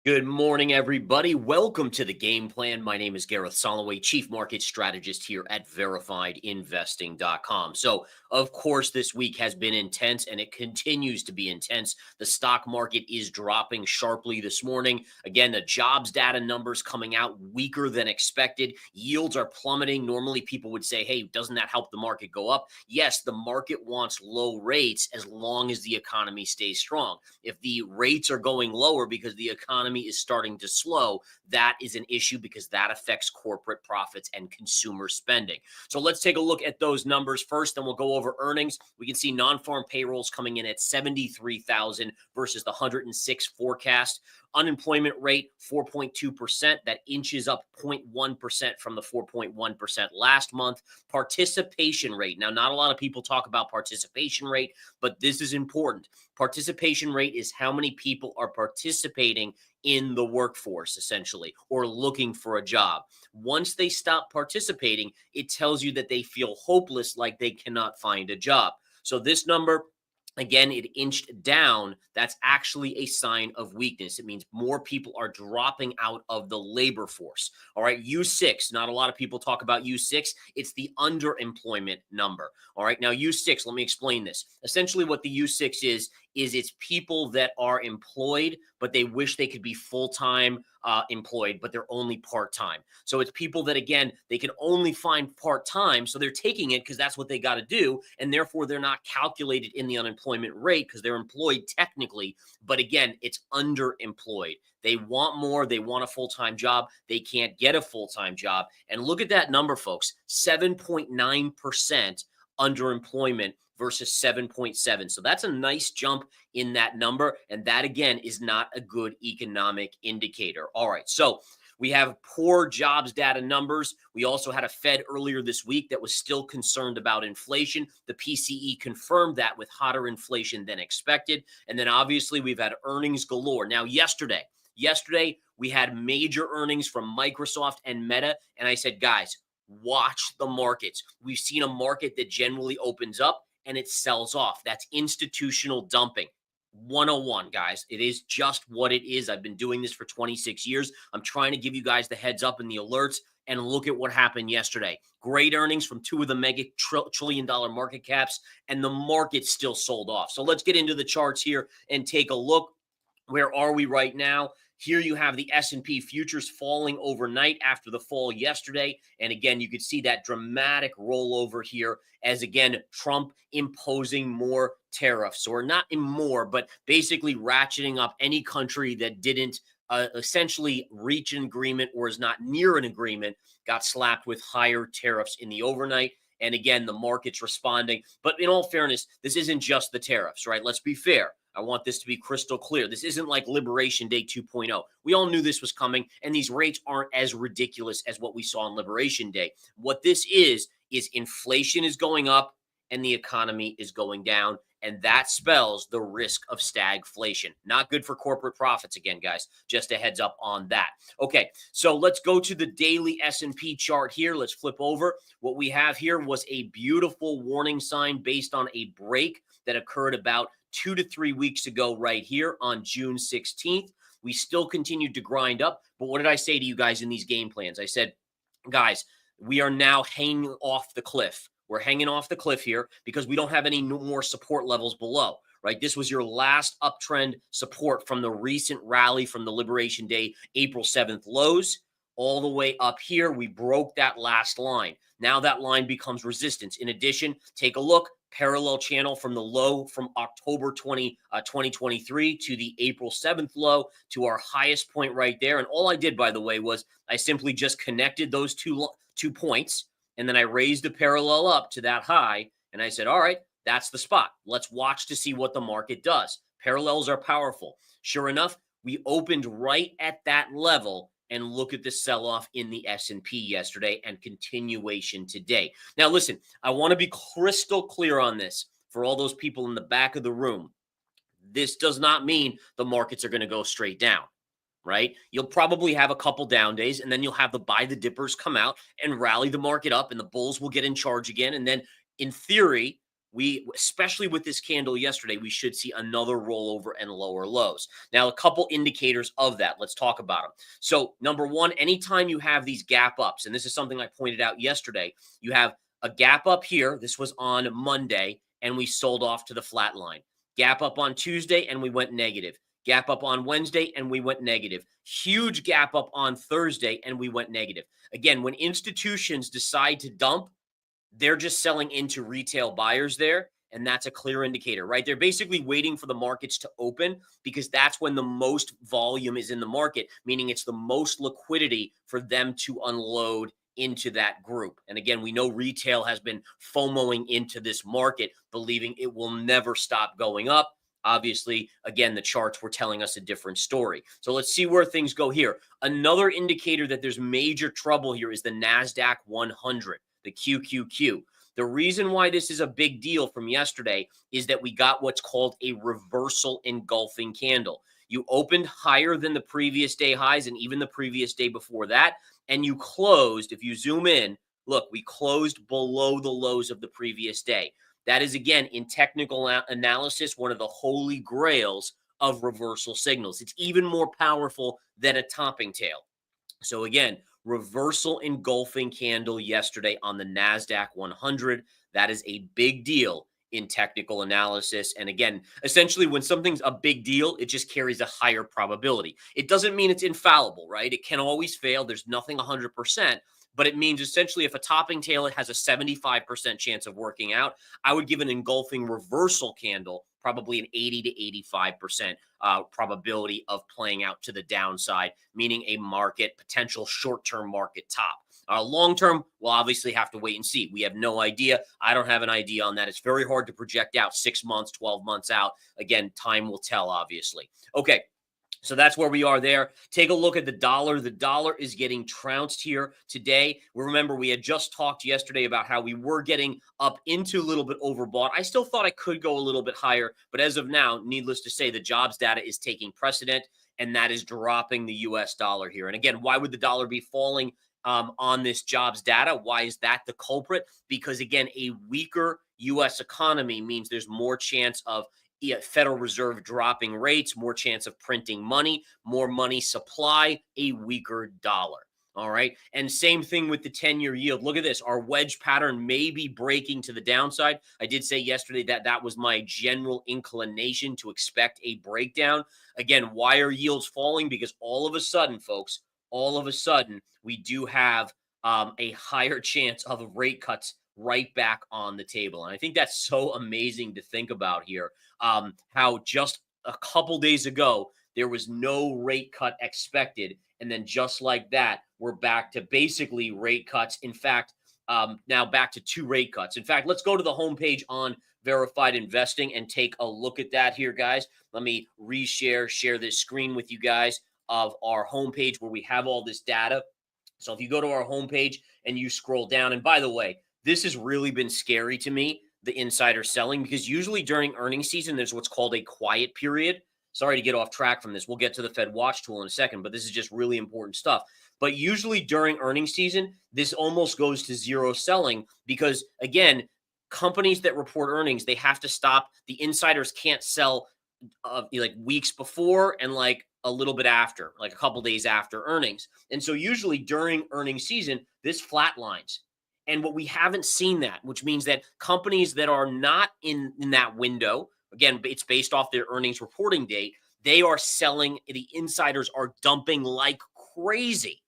Good morning, everybody. Welcome to the game plan. My name is Gareth Soloway, Chief Market Strategist here at VerifiedInvesting.com. So, of course, this week has been intense and it continues to be intense. The stock market is dropping sharply this morning. Again, the jobs data numbers coming out weaker than expected. Yields are plummeting. Normally, people would say, hey, doesn't that help the market go up? Yes, the market wants low rates as long as the economy stays strong. If the rates are going lower because the economy is starting to slow, that is an issue because that affects corporate profits and consumer spending. So let's take a look at those numbers first, then we'll go over earnings. We can see non-farm payrolls coming in at 73,000 versus the 106 forecast. Unemployment rate 4.2%. That inches up 0.1% from the 4.1% last month. Participation rate. Now, not a lot of people talk about participation rate, but this is important. Participation rate is how many people are participating in the workforce, essentially, or looking for a job. Once they stop participating, it tells you that they feel hopeless, like they cannot find a job. So this number, again, it inched down. That's actually a sign of weakness. It means more people are dropping out of the labor force. All right, U6, not a lot of people talk about U6. It's the underemployment number. All right, now U6, let me explain this. Essentially what the U6 is it's people that are employed, but they wish they could be full-time employed, but they're only part-time. So it's people that, again, they can only find part-time, so they're taking it because that's what they got to do, and therefore they're not calculated in the unemployment rate because they're employed technically, but again, it's underemployed. They want more. They want a full-time job. They can't get a full-time job. And look at that number, folks, 7.9% underemployment versus 7.7. So that's a nice jump in that number. And that, again, is not a good economic indicator. All right. So we have poor jobs data numbers. We also had a Fed earlier this week that was still concerned about inflation. The PCE confirmed that with hotter inflation than expected. And then obviously we've had earnings galore. Now, yesterday, we had major earnings from Microsoft and Meta. And I said, guys, watch the markets. We've seen a market that generally opens up and it sells off. That's institutional dumping. 101, guys. It is just what it is. I've been doing this for 26 years. I'm trying to give you guys the heads up and the alerts. And look at what happened yesterday. Great earnings from two of the mega trillion-dollar market caps, and the market still sold off. So let's get into the charts here and take a look. Where are we right now? Here you have the S&P futures falling overnight after the fall yesterday. And again, you could see that dramatic rollover here as, again, Trump imposing more tariffs, or not in more, but basically ratcheting up any country that didn't essentially reach an agreement or is not near an agreement, got slapped with higher tariffs in the overnight. And again, the market's responding. But in all fairness, this isn't just the tariffs, right? Let's be fair. I want this to be crystal clear. This isn't like Liberation Day 2.0. We all knew this was coming, and these rates aren't as ridiculous as what we saw on Liberation Day. What this is inflation is going up and the economy is going down, and that spells the risk of stagflation. Not good for corporate profits again, guys. Just a heads up on that. Okay, so let's go to the daily S&P chart here. Let's flip over. What we have here was a beautiful warning sign based on a break that occurred about 2 to 3 weeks ago right here on June 16th. We still continued to grind up. But what did I say to you guys in these game plans? I said, guys, we are now hanging off the cliff. We're hanging off the cliff here because we don't have any more support levels below, right? This was your last uptrend support from the recent rally from the Liberation Day, April 7th lows. All the way up here, we broke that last line. Now that line becomes resistance. In addition, take a look. Parallel channel from the low from October 2023 to the April 7th low to our highest point right there. And all I did, by the way, was I simply just connected those two points, and then I raised the parallel up to that high, and I said, all right, that's the spot. Let's watch to see what the market does. Parallels are powerful. Sure enough, we opened right at that level, and look at the sell-off in the S&P yesterday and continuation today. Now, listen, I want to be crystal clear on this for all those people in the back of the room. This does not mean the markets are going to go straight down, right? You'll probably have a couple down days, and then you'll have the buy the dippers come out and rally the market up, and the bulls will get in charge again. And then, in theory, especially with this candle yesterday, we should see another rollover and lower lows. Now, a couple indicators of that. Let's talk about them. So, number one, anytime you have these gap ups, and this is something I pointed out yesterday, you have a gap up here. This was on Monday, and we sold off to the flat line. Gap up on Tuesday, and we went negative. Gap up on Wednesday, and we went negative. Huge gap up on Thursday, and we went negative. Again, when institutions decide to dump, they're just selling into retail buyers there. And that's a clear indicator, right? They're basically waiting for the markets to open because that's when the most volume is in the market, meaning it's the most liquidity for them to unload into that group. And again, we know retail has been FOMOing into this market, believing it will never stop going up. Obviously, again, the charts were telling us a different story. So let's see where things go here. Another indicator that there's major trouble here is the NASDAQ 100. The QQQ. The reason why this is a big deal from yesterday is that we got what's called a reversal engulfing candle. You opened higher than the previous day highs and even the previous day before that, and you closed, if you zoom in, look, we closed below the lows of the previous day. That is, again, in technical analysis, one of the holy grails of reversal signals. It's even more powerful than a topping tail. So again, reversal engulfing candle yesterday on the NASDAQ 100. That is a big deal in technical analysis. And again, essentially when something's a big deal, it just carries a higher probability. It doesn't mean it's infallible, right? It can always fail. There's nothing 100%. But it means essentially if a topping tail has a 75% chance of working out, I would give an engulfing reversal candle probably an 80 to 85% probability of playing out to the downside, meaning a potential short-term market top. Long-term, we'll obviously have to wait and see. We have no idea. I don't have an idea on that. It's very hard to project out 6 months, 12 months out. Again, time will tell, obviously. Okay. So that's where we are there. Take a look at the dollar. The dollar is getting trounced here today. Remember, we had just talked yesterday about how we were getting up into a little bit overbought. I still thought I could go a little bit higher, but as of now, needless to say, the jobs data is taking precedent, and that is dropping the U.S. dollar here. And again, why would the dollar be falling on this jobs data? Why is that the culprit? Because again, a weaker U.S. economy means there's more chance of Federal Reserve dropping rates, more chance of printing money, more money supply, a weaker dollar. All right. And same thing with the 10-year yield. Look at this. Our wedge pattern may be breaking to the downside. I did say yesterday that that was my general inclination to expect a breakdown. Again, why are yields falling? Because all of a sudden, folks, we do have a higher chance of rate cuts right back on the table. And I think that's so amazing to think about here, how just a couple days ago, there was no rate cut expected. And then just like that, we're back to basically rate cuts. In fact, now back to 2 rate cuts. In fact, let's go to the homepage on Verified Investing and take a look at that here, guys. Let me share this screen with you guys of our homepage where we have all this data. So if you go to our homepage and you scroll down, and by the way, this has really been scary to me, the insider selling, because usually during earnings season, there's what's called a quiet period. Sorry to get off track from this. We'll get to the Fed watch tool in a second, but this is just really important stuff. But usually during earnings season, this almost goes to zero selling because, again, companies that report earnings, they have to stop. The insiders can't sell like weeks before and like a little bit after, like a couple days after earnings. And so usually during earnings season, this flatlines. And what we haven't seen that, which means that companies that are not in that window, again, it's based off their earnings reporting date, they are selling. The insiders are dumping like crazy,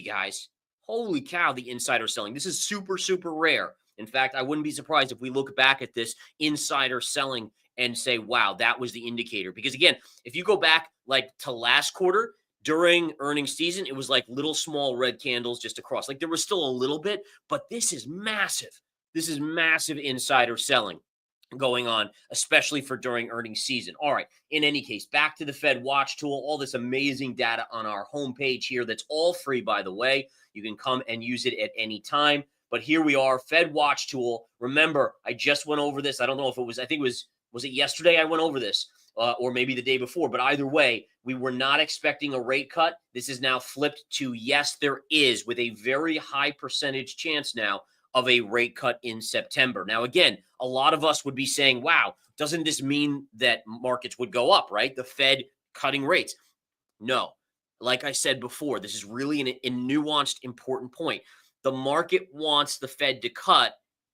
guys. Holy cow, the insider selling. This is super, super rare. In fact, I wouldn't be surprised if we look back at this insider selling and say, wow, that was the indicator. Because again, if you go back like to last quarter, during earnings season, it was like little small red candles just across. Like there was still a little bit, but this is massive. This is massive insider selling going on, especially for during earnings season. All right. In any case, back to the Fed watch tool, all this amazing data on our homepage here. That's all free, by the way. You can come and use it at any time. But here we are, Fed watch tool. Remember, I just went over this. I don't know if it was, I think it was it yesterday I went over this? Or maybe the day before, but either way, we were not expecting a rate cut. This is now flipped to yes, there is, with a very high percentage chance now of a rate cut in September. Now, again, a lot of us would be saying, wow, doesn't this mean that markets would go up, right? The Fed cutting rates. No. Like I said before, this is really a nuanced, important point. The market wants the Fed to cut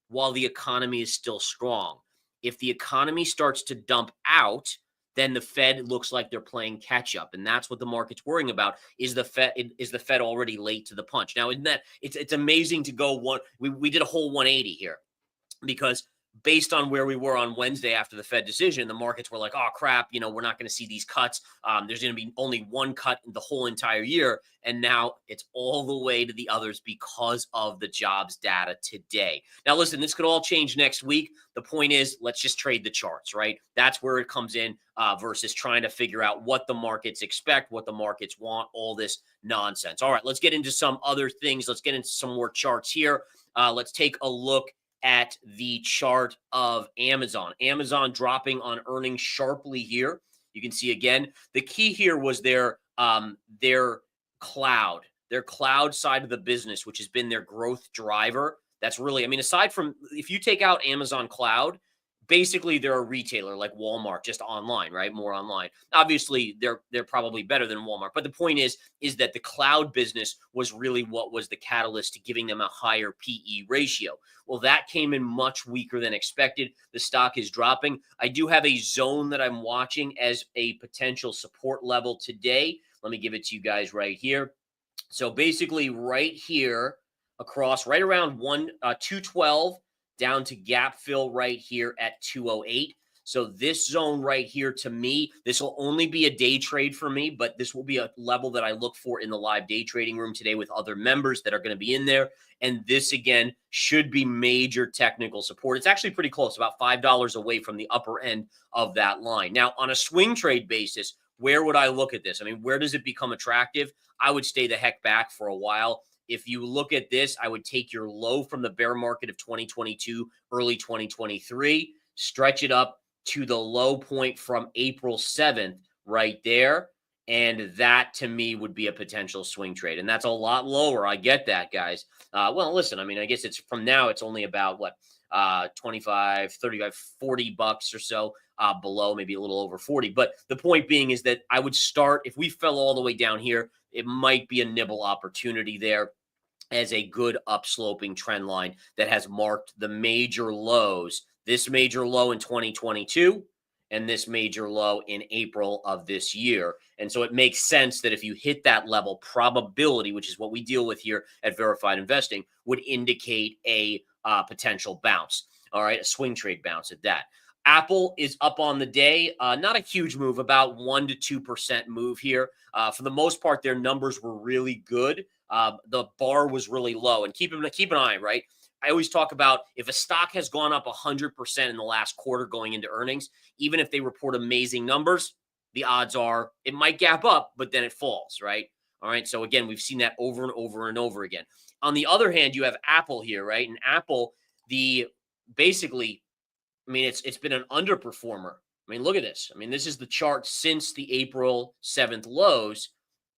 while the economy is still strong. If the economy starts to dump out, then the Fed looks like they're playing catch up, and that's what the market's worrying about. Is the Fed already late to the punch? Now, in that, it's amazing to go one. We did a whole 180 here because based on where we were on Wednesday after the Fed decision, the markets were like, oh, crap, we're not going to see these cuts. There's going to be only one cut the whole entire year. And now it's all the way to the others because of the jobs data today. Now, listen, this could all change next week. The point is, let's just trade the charts, right? That's where it comes in versus trying to figure out what the markets expect, what the markets want, all this nonsense. All right, let's get into some other things. Let's get into some more charts here. Let's take a look at the chart of Amazon. Amazon dropping on earnings sharply here. You can see again, the key here was their cloud side of the business, which has been their growth driver. That's really, aside from if you take out Amazon Cloud, basically they're a retailer like Walmart, just online, right? More online. Obviously, they're probably better than Walmart. But the point is that the cloud business was really what was the catalyst to giving them a higher PE ratio. Well, that came in much weaker than expected. The stock is dropping. I do have a zone that I'm watching as a potential support level today. Let me give it to you guys right here. So basically right here across right around 212 down to gap fill right here at 208. So this zone right here, to me, this will only be a day trade for me, but this will be a level that I look for in the live day trading room today with other members that are going to be in there. And this, again, should be major technical support. It's actually pretty close, about $5 away from the upper end of that line. Now, on a swing trade basis, where would I look at this? Where does it become attractive? I would stay the heck back for a while. If you look at this, I would take your low from the bear market of 2022, early 2023, stretch it up to the low point from April 7th right there. And that, to me, would be a potential swing trade. And that's a lot lower. I get that, guys. Well, listen, I guess it's from now, it's only about, 25, 35, 40 bucks or so below, maybe a little over 40. But the point being is that I would start, if we fell all the way down here, it might be a nibble opportunity there as a good upsloping trend line that has marked the major lows, this major low in 2022 and this major low in April of this year. And so it makes sense that if you hit that level, probability, which is what we deal with here at Verified Investing, would indicate a potential bounce. All right, a swing trade bounce at that. Apple is up on the day. Not a huge move, about 1 to 2% move here. For the most part, their numbers were really good. The bar was really low. And keep an eye, right? I always talk about if a stock has gone up 100% in the last quarter going into earnings, even if they report amazing numbers, the odds are it might gap up, but then it falls, right? All right. So again, we've seen that over and over and over again. On the other hand, you have Apple here, right? And Apple, basically, it's been an underperformer. Look at this. This is the chart since the April 7th lows.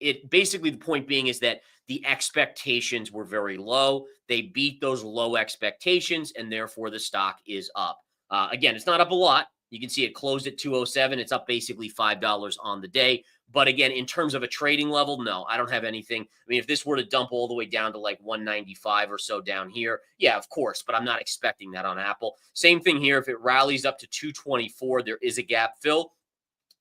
It basically, the point being is that the expectations were very low. They beat those low expectations, and therefore the stock is up. Again, it's not up a lot. You can see it closed at 207. It's up basically $5 on the day. But again, in terms of a trading level, no, I don't have anything. If this were to dump all the way down to like 195 or so down here, yeah, of course, but I'm not expecting that on Apple. Same thing here. If it rallies up to 224, there is a gap fill.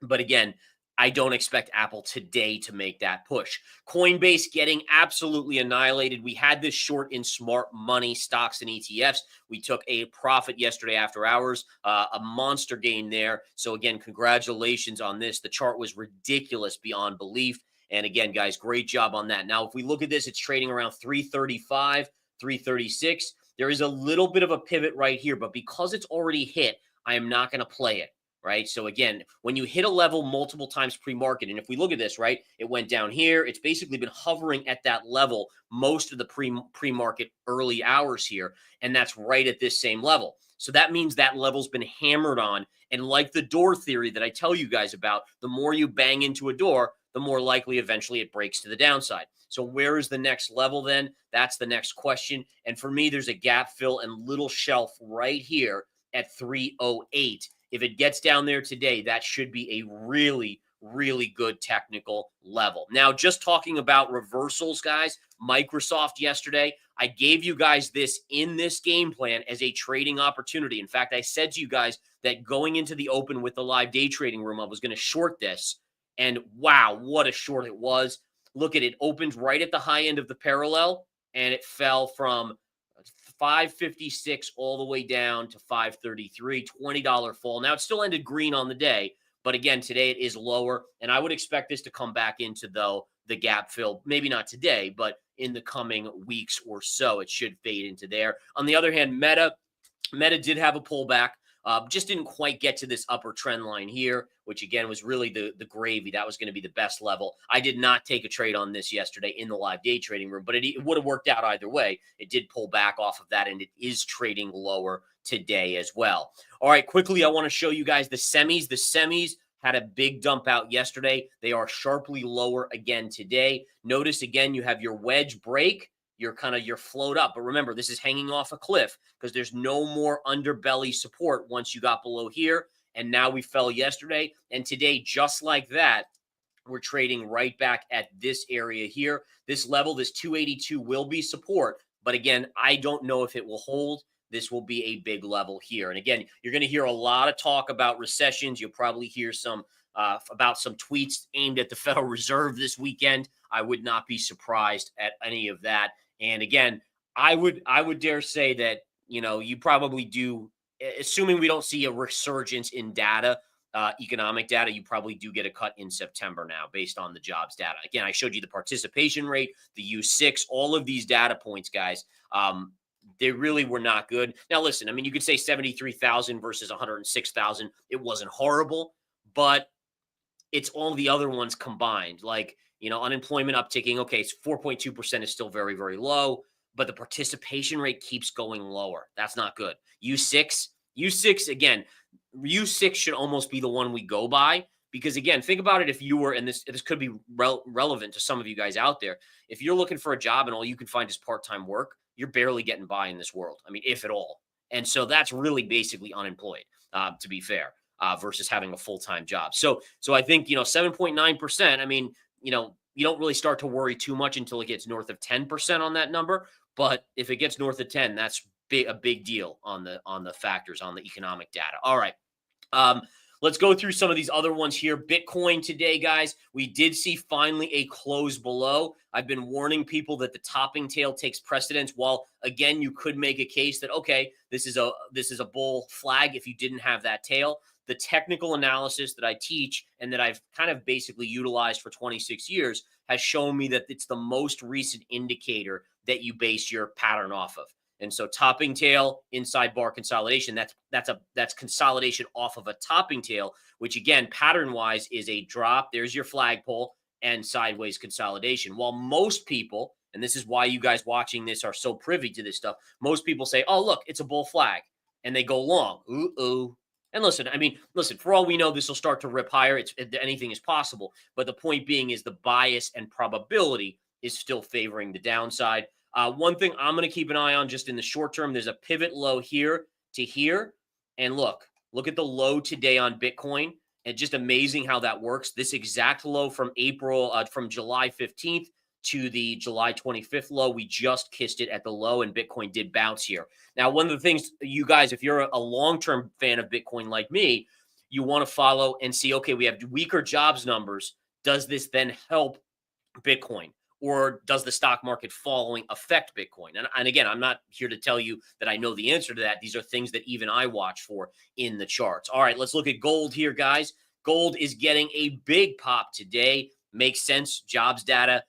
But again, I don't expect Apple today to make that push. Coinbase getting absolutely annihilated. We had this short in smart money stocks and ETFs. We took a profit yesterday after hours, a monster gain there. So again, congratulations on this. The chart was ridiculous beyond belief. And again, guys, great job on that. Now, if we look at this, it's trading around 335, 336. There is a little bit of a pivot right here, but because it's already hit, I am not going to play it. Right. So again, when you hit a level multiple times pre-market, and if we look at this, right, it went down here. It's basically been hovering at that level most of the pre-market early hours here. And that's right at this same level. So that means that level's been hammered on. And like the door theory that I tell you guys about, the more you bang into a door, the more likely eventually it breaks to the downside. So where is the next level then? That's the next question. And for me, there's a gap fill and little shelf right here at 308. If it gets down there today, that should be a really, really good technical level. Now, just talking about reversals, guys, Microsoft yesterday, I gave you guys this in this game plan as a trading opportunity. In fact, I said to you guys that going into the open with the live day trading room, I was going to short this. And wow, what a short it was. Look at it, opened right at the high end of the parallel, and it fell from 556 all the way down to 533, $20 fall. Now, it still ended green on the day, but again, today it is lower, and I would expect this to come back into, though, the gap fill. Maybe not today, but in the coming weeks or so, it should fade into there. On the other hand, Meta did have a pullback. Just didn't quite get to this upper trend line here, which again was really the gravy. That was going to be the best level. I did not take a trade on this yesterday in the live day trading room, but it would have worked out either way. It did pull back off of that, and it is trading lower today as well. All right, quickly, I want to show you guys the semis. The semis had a big dump out yesterday. They are sharply lower again today. Notice again, you have your wedge break. You're float up. But remember, this is hanging off a cliff because there's no more underbelly support once you got below here. And now we fell yesterday. And today, just like that, we're trading right back at this area here. This level, this 282 will be support. But again, I don't know if it will hold. This will be a big level here. And again, you're going to hear a lot of talk about recessions. You'll probably hear some about some tweets aimed at the Federal Reserve this weekend. I would not be surprised at any of that. And again, I would dare say that, you probably do, assuming we don't see a resurgence in data, economic data, you probably do get a cut in September now based on the jobs data. Again, I showed you the participation rate, the U6, all of these data points, guys. They really were not good. Now, listen, I mean, you could say 73,000 versus 106,000. It wasn't horrible, but it's all the other ones combined. Like, unemployment upticking. Okay, it's 4.2% is still very, very low, but the participation rate keeps going lower. That's not good. U6 again, U6 should almost be the one we go by because again, think about it. If you were, and this could be relevant to some of you guys out there, if you're looking for a job and all you can find is part-time work, you're barely getting by in this world. I mean, if at all. And so that's really basically unemployed, to be fair, versus having a full-time job. So I think, 7.9%, I mean, you don't really start to worry too much until it gets north of 10% on that number. But if it gets north of 10, that's a big deal on the factors, on the economic data. All right. Let's go through some of these other ones here. Bitcoin today, guys, we did see finally a close below. I've been warning people that the topping tail takes precedence. While again, you could make a case that, okay, this is a bull flag if you didn't have that tail. The technical analysis that I teach and that I've kind of basically utilized for 26 years has shown me that it's the most recent indicator that you base your pattern off of. And so topping tail, inside bar consolidation, that's consolidation off of a topping tail, which again, pattern-wise is a drop. There's your flagpole and sideways consolidation. While most people, and this is why you guys watching this are so privy to this stuff, most people say, oh, look, it's a bull flag, and they go long. Ooh. And listen, for all we know, this will start to rip higher. Anything is possible. But the point being is the bias and probability is still favoring the downside. One thing I'm going to keep an eye on just in the short term, there's a pivot low here to here. And look at the low today on Bitcoin. And just amazing how that works. This exact low from from July 15th to the July 25th low, we just kissed it at the low, and Bitcoin did bounce here. Now, one of the things, you guys, if you're a long-term fan of Bitcoin like me, you want to follow and see, okay, we have weaker jobs numbers. Does this then help Bitcoin? Or does the stock market falling affect Bitcoin? And again, I'm not here to tell you that I know the answer to that. These are things that even I watch for in the charts. All right, let's look at gold here, guys. Gold is getting a big pop today. Makes sense. Jobs data,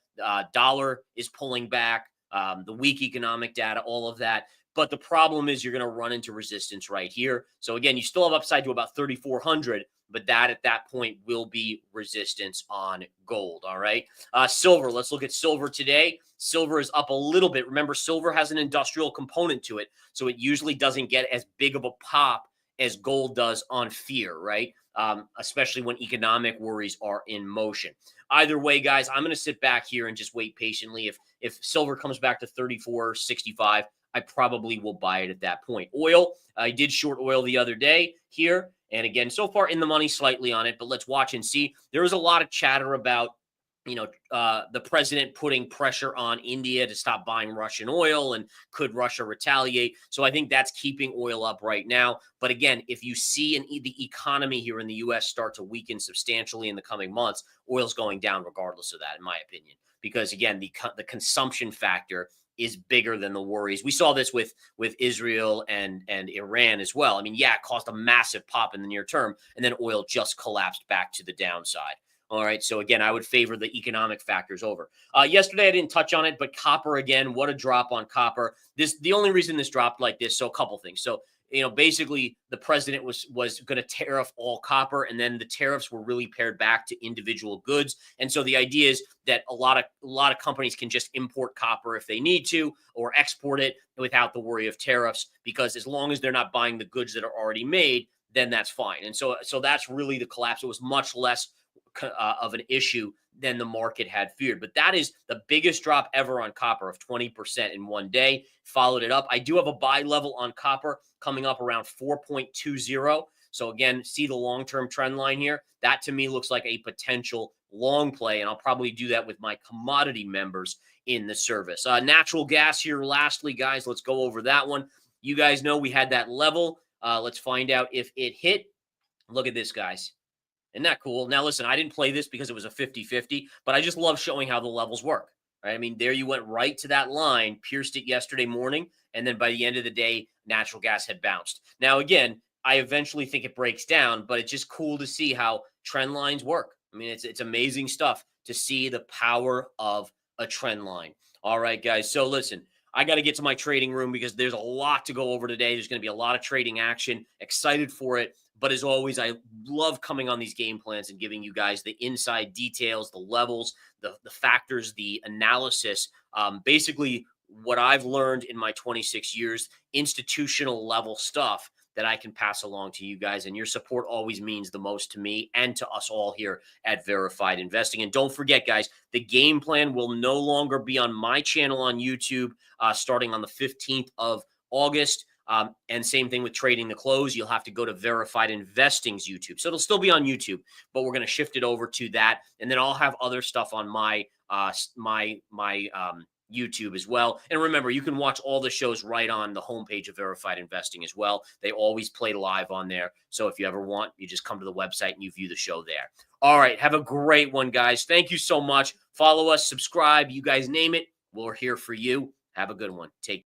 dollar is pulling back, the weak economic data, all of that. But the problem is you're going to run into resistance right here. So again, you still have upside to about 3,400, but that at that point will be resistance on gold. All right. Silver. Let's look at silver today. Silver is up a little bit. Remember, silver has an industrial component to it, so it usually doesn't get as big of a pop as gold does on fear, right? especially when economic worries are in motion. Either way, guys, I'm going to sit back here and just wait patiently. If silver comes back to 34.65, I probably will buy it at that point. Oil, I did short oil the other day here. And again, so far in the money slightly on it, but let's watch and see. There was a lot of chatter about the president putting pressure on India to stop buying Russian oil, and could Russia retaliate? So I think that's keeping oil up right now. But again, if you see the economy here in the U.S. start to weaken substantially in the coming months, oil's going down regardless of that, in my opinion, because again, the consumption factor is bigger than the worries. We saw this with Israel and Iran as well. I mean, yeah, it caused a massive pop in the near term, and then oil just collapsed back to the downside. All right. So again, I would favor the economic factors over. Yesterday, I didn't touch on it, but copper again, what a drop on copper. The only reason this dropped like this, so a couple things. So, basically the president was going to tariff all copper, and then the tariffs were really pared back to individual goods. And so the idea is that a lot of companies can just import copper if they need to, or export it without the worry of tariffs, because as long as they're not buying the goods that are already made, then that's fine. And so that's really the collapse. It was much less of an issue than the market had feared. But that is the biggest drop ever on copper of 20% in one day. Followed it up. I do have a buy level on copper coming up around 4.20. So again, see the long-term trend line here. That to me looks like a potential long play, and I'll probably do that with my commodity members in the service. Natural gas here lastly, guys. Let's go over that one. You guys know we had that level. Let's find out if it hit. Look at this, guys. Isn't that cool? Now, listen, I didn't play this because it was a 50-50, but I just love showing how the levels work. Right? I mean, there you went right to that line, pierced it yesterday morning, and then by the end of the day, natural gas had bounced. Now, again, I eventually think it breaks down, but it's just cool to see how trend lines work. I mean, it's amazing stuff to see the power of a trend line. All right, guys. So listen, I got to get to my trading room because there's a lot to go over today. There's going to be a lot of trading action. Excited for it. But as always, I love coming on these game plans and giving you guys the inside details, the levels, the factors, the analysis. Basically, what I've learned in my 26 years, institutional level stuff that I can pass along to you guys. And your support always means the most to me and to us all here at Verified Investing. And don't forget, guys, the game plan will no longer be on my channel on YouTube starting on the 15th of August. And same thing with Trading the Close. You'll have to go to Verified Investing's YouTube. So it'll still be on YouTube, but we're going to shift it over to that. And then I'll have other stuff on my YouTube as well. And remember, you can watch all the shows right on the homepage of Verified Investing as well. They always play live on there. So if you ever want, you just come to the website and you view the show there. All right. Have a great one, guys. Thank you so much. Follow us, subscribe. You guys name it. We're here for you. Have a good one. Take care.